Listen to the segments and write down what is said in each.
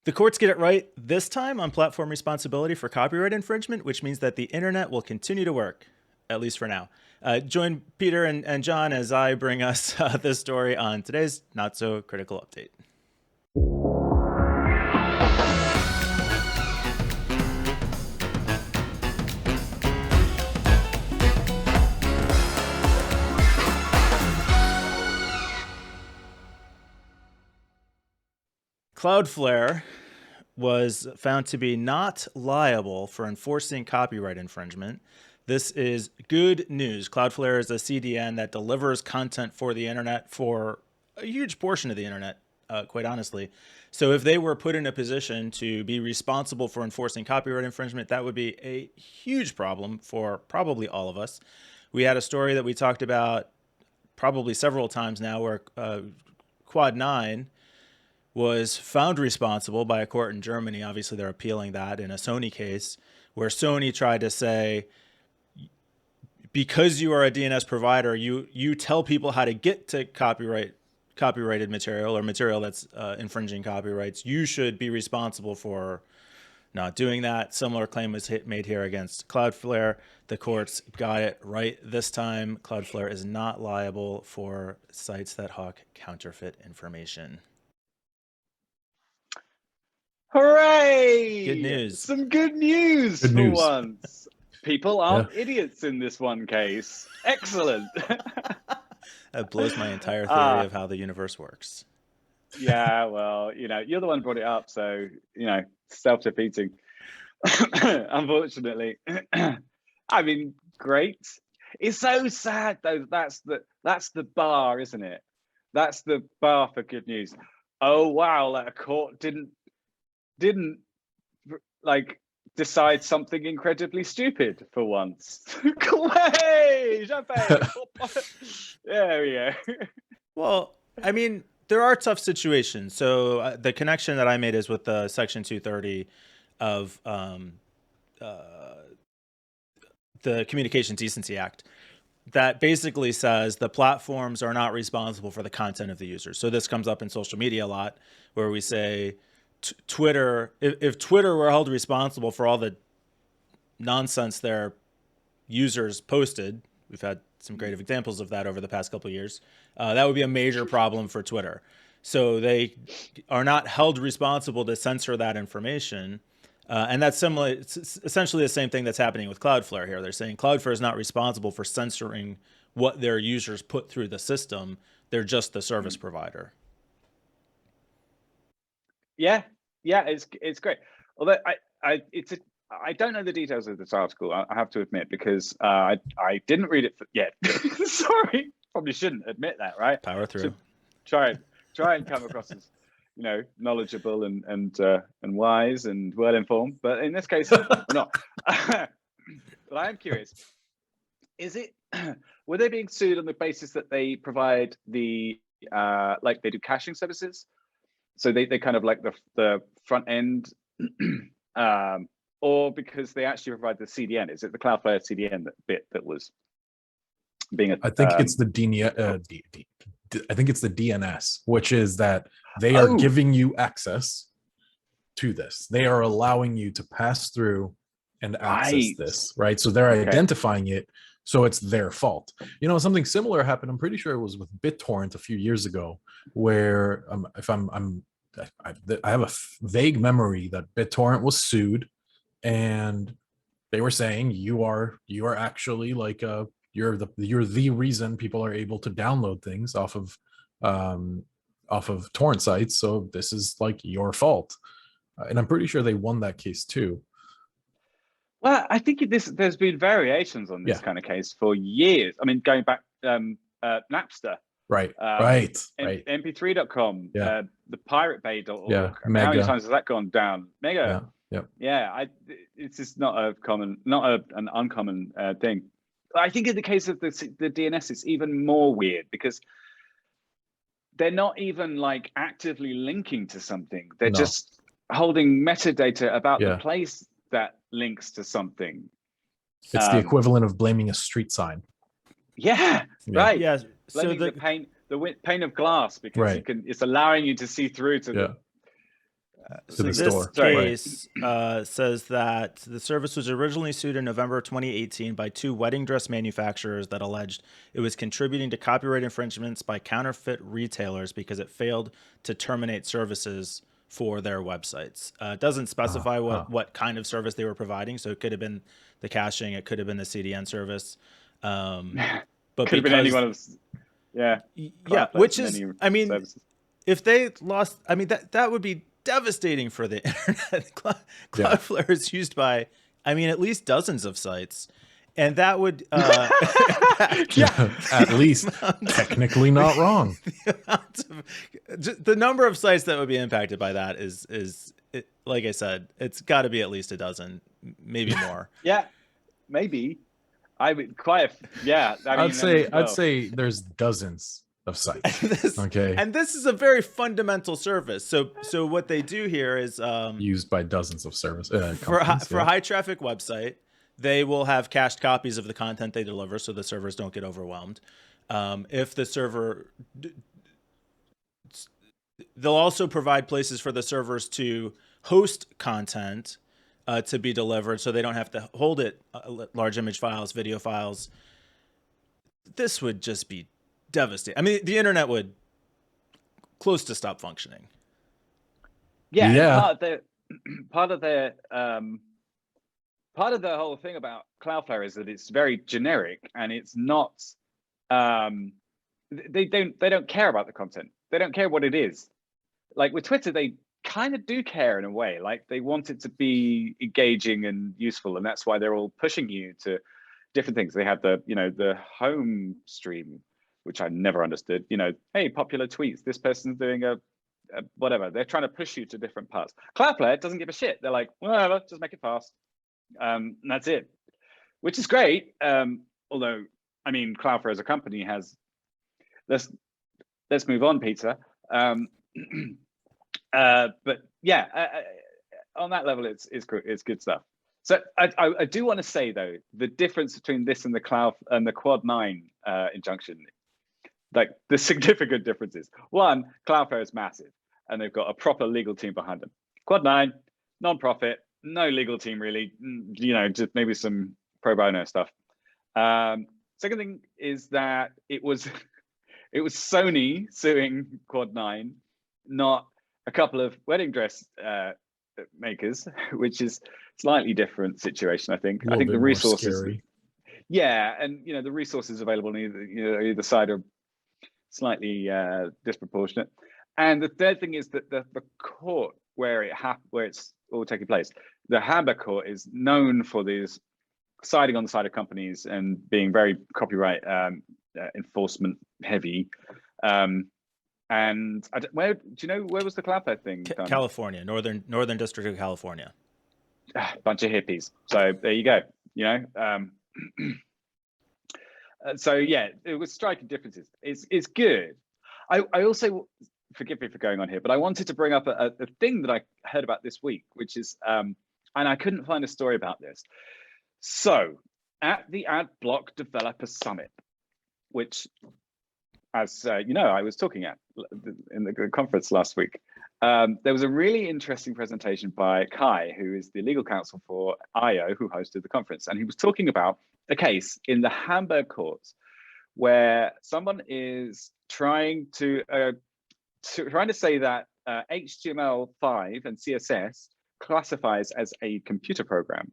The courts get it right this time on platform responsibility for copyright infringement, which means that the internet will continue to work, at least for now. Join Peter and John as I bring us this story on today's Not So Critical Update. Cloudflare was found to be not liable for enforcing copyright infringement. This is good news. Cloudflare is a CDN that delivers content for the internet, for a huge portion of the internet, quite honestly. So if they were put in a position to be responsible for enforcing copyright infringement, that would be a huge problem for probably all of us. We had a story that we talked about probably several times now where Quad 9 was found responsible by a court in Germany. Obviously, they're appealing that in a Sony case where Sony tried to say, because you are a DNS provider, you tell people how to get to copyrighted material or material that's infringing copyrights. You should be responsible for not doing that. Similar claim was made here against Cloudflare. The courts got it right this time. Cloudflare is not liable for sites that hawk counterfeit information. Hooray! Good news. Some good news for once. People aren't idiots in this one case. Excellent. That blows my entire theory of how the universe works. Yeah, well, you're the one who brought it up, so, self-defeating. Unfortunately. I mean, great. It's so sad, though. That's the bar, isn't it? That's the bar for good news. Oh, wow, that a court didn't like decide something incredibly stupid for once. Hey, champagne. There we go. Well, I mean, there are tough situations. So the connection that I made is with the Section 230 of the Communications Decency Act that basically says the platforms are not responsible for the content of the users. So this comes up in social media a lot where we say, Twitter, if Twitter were held responsible for all the nonsense their users posted, we've had some great examples of that over the past couple of years, that would be a major problem for Twitter. So they are not held responsible to censor that information. And that's similar. It's essentially the same thing that's happening with Cloudflare here. They're saying Cloudflare is not responsible for censoring what their users put through the system. They're just the service provider. Yeah, it's great. Although I don't know the details of this article, I have to admit, because I didn't read it yet. Sorry, probably shouldn't admit that, right? Power through. Try and come across as knowledgeable and wise and well informed, but in this case, we're not. But I am curious: were they being sued on the basis that they provide the like they do caching services? So they kind of like the front end, or because they actually provide the CDN? Is it the Cloudflare CDN that was being? I think it's the I think it's the DNS, which is that they are giving you access to this. They are allowing you to pass through and access this, right? So they're identifying it, so it's their fault. Something similar happened. I'm pretty sure it was with BitTorrent a few years ago, where I have a vague memory that BitTorrent was sued, and they were saying you are actually like you're the reason people are able to download things off of torrent sites. So this is like your fault, and I'm pretty sure they won that case too. Well, I think there's been variations on this kind of case for years. I mean, going back Napster. Right. MP3.com, the Pirate Bay.org. Yeah, How many times has that gone down? Mega. Yeah. It's just not an uncommon thing. I think in the case of the DNS, it's even more weird because they're not even like actively linking to something. They're just holding metadata about the place that links to something. It's the equivalent of blaming a street sign. Yeah. Right. Yeah. So the pane of glass, because it's allowing you to see through to to the this store. case says that the service was originally sued in November 2018 by 2 wedding dress manufacturers that alleged it was contributing to copyright infringements by counterfeit retailers because it failed to terminate services for their websites. It doesn't specify what kind of service they were providing, so it could have been the caching, it could have been the CDN service, but could have been any one of, which is, I mean, services. If they lost, I mean, that would be devastating for the internet. Cloudflare is used by, I mean, at least dozens of sites, and that would at least technically not wrong. The number of sites that would be impacted by that is like I said, it's got to be at least a dozen, maybe more. Yeah, maybe. I would quite. I'd say there's dozens of sites. And this is a very fundamental service. So what they do here is used by dozens of services for a high traffic website. They will have cached copies of the content they deliver, so the servers don't get overwhelmed. If the server, they'll also provide places for the servers to host content to be delivered, so they don't have to hold it, large image files, video files. This would just be devastating. I mean, the internet would close to stop functioning. Yeah. Part of the whole thing about Cloudflare is that it's very generic and it's not. They don't care about the content. They don't care what it is. Like with Twitter, they kind of do care in a way. Like they want it to be engaging and useful, and that's why they're all pushing you to different things. They have the home stream, which I never understood. Hey, popular tweets. This person's doing a whatever. They're trying to push you to different parts. Cloudflare doesn't give a shit. They're like, whatever, just make it fast. And that's it, which is great. Although, I mean, Cloudflare as a company has. Let's move on, Peter. But yeah, on that level, it's good stuff. So I do want to say though, the difference between this and the Quad 9 injunction, like the significant differences. One, Cloudflare is massive, and they've got a proper legal team behind them. Quad 9, non-profit. No legal team really, just maybe some pro bono stuff. Second thing is that it was Sony suing Quad 9, not a couple of wedding dress makers, which is slightly different situation. I think the resources, and the resources available on either side are slightly disproportionate. And the third thing is that the court where it's all taking place, the Hamburg court is known for these siding on the side of companies and being very copyright enforcement heavy. And where was the Cloudflare thing done? California, Northern District of California. Bunch of hippies. So there you go. So yeah, it was striking differences. It's good. I also, forgive me for going on here, but I wanted to bring up a thing that I heard about this week, which is, and I couldn't find a story about this. So at the Adblock Developer Summit, which, as I was talking at in the conference last week, there was a really interesting presentation by Kai, who is the legal counsel for IO, who hosted the conference. And he was talking about a case in the Hamburg courts where someone is trying to say that HTML5 and CSS classifies as a computer program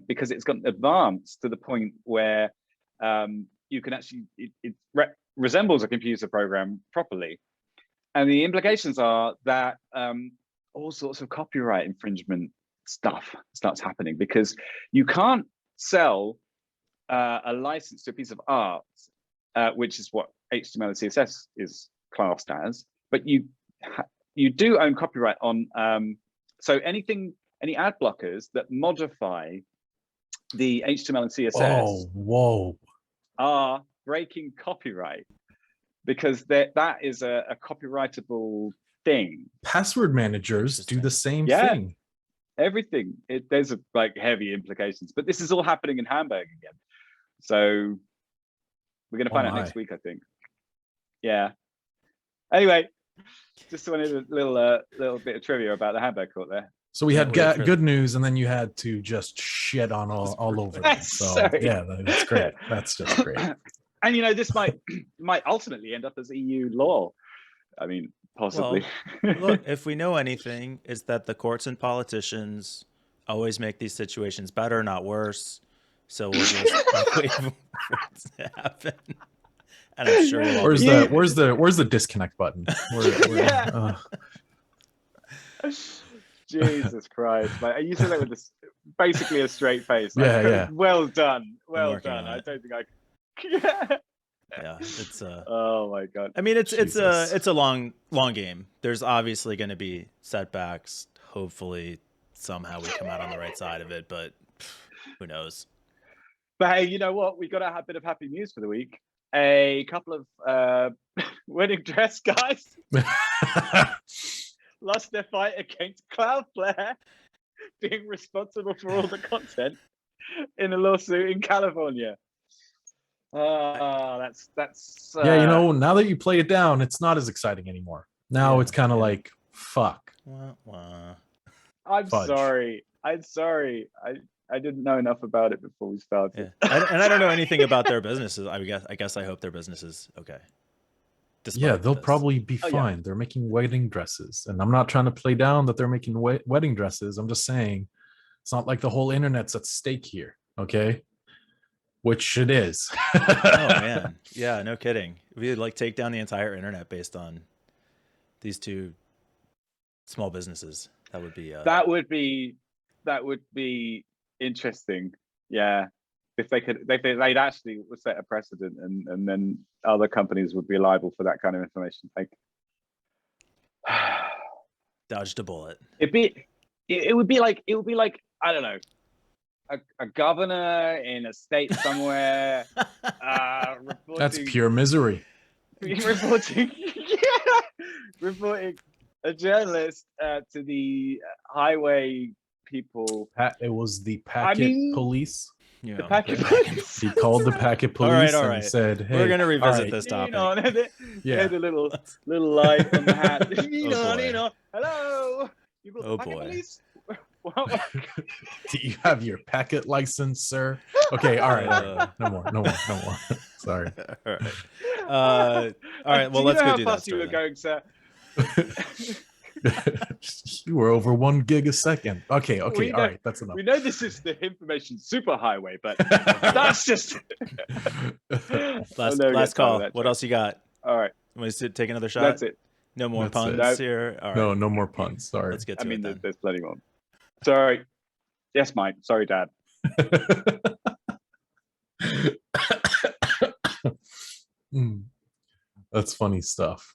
because it's gotten advanced to the point where you can actually, it resembles a computer program properly. And the implications are that all sorts of copyright infringement stuff starts happening because you can't sell a license to a piece of art, which is what HTML and CSS is classed as, but you do own copyright on so any ad blockers that modify the HTML and CSS are breaking copyright because that is a copyrightable thing. Password managers do the same thing. Everything. There's like heavy implications, but this is all happening in Hamburg again. So we're going to find out next week, I think. Yeah. Anyway, Just wanted a little bit of trivia about the handbag court there. So we had good news, and then you had to just shit on all over them. So Sorry. yeah, that's great. That's just great. And this might ultimately end up as EU law. I mean, possibly. Well, look, if we know anything, is that the courts and politicians always make these situations better, not worse. So we'll just wait for it to happen. And I'm sure where's the disconnect button? Jesus Christ! Like, you said that with basically a straight face. Like, yeah. Well done. Well done. I don't think I. Yeah, it's oh my God. I mean, it's a long game. There's obviously going to be setbacks. Hopefully, somehow we come out on the right side of it, but who knows? But hey, you know what? We got a bit of happy news for the week. A couple of wedding dress guys lost their fight against Cloudflare, being responsible for all the content in a lawsuit in California. That's yeah. Now that you play it down, it's not as exciting anymore. Now it's kind of like fuck. I'm sorry. I didn't know enough about it before we started. Yeah. And I don't know anything about their businesses. I guess I hope their business is okay. Yeah, they'll probably be fine. Yeah. They're making wedding dresses, and I'm not trying to play down that they're making wedding dresses. I'm just saying it's not like the whole internet's at stake here, okay? Which it is. Oh man, yeah, no kidding. We'd like take down the entire internet based on these two small businesses. That would be interesting. Yeah, if they could, they'd actually set a precedent, and then other companies would be liable for that kind of information. Like, dodged a bullet. It would be like I don't know, a governor in a state somewhere. That's pure misery. Reporting a journalist to the highway people. It was the packet police. Yeah. The packet police. He called the packet police all right. and said, "Hey, we're gonna revisit this topic." There's a little light on the hat. Hello. You got the packet police? Do you have your packet license, sir? Okay, all right. No more. Sorry. All right. Well, let's go do that. You were going, sir. You were over 1 gig a second. Okay. All right. That's enough. We know this is the information superhighway, but that's just last call. What else you got? All right. Want to take another shot? That's it. No more puns here. All right. No more puns. Sorry. Let's get to it then. There's plenty more. Sorry. Yes, Mike. Sorry, Dad. That's funny stuff.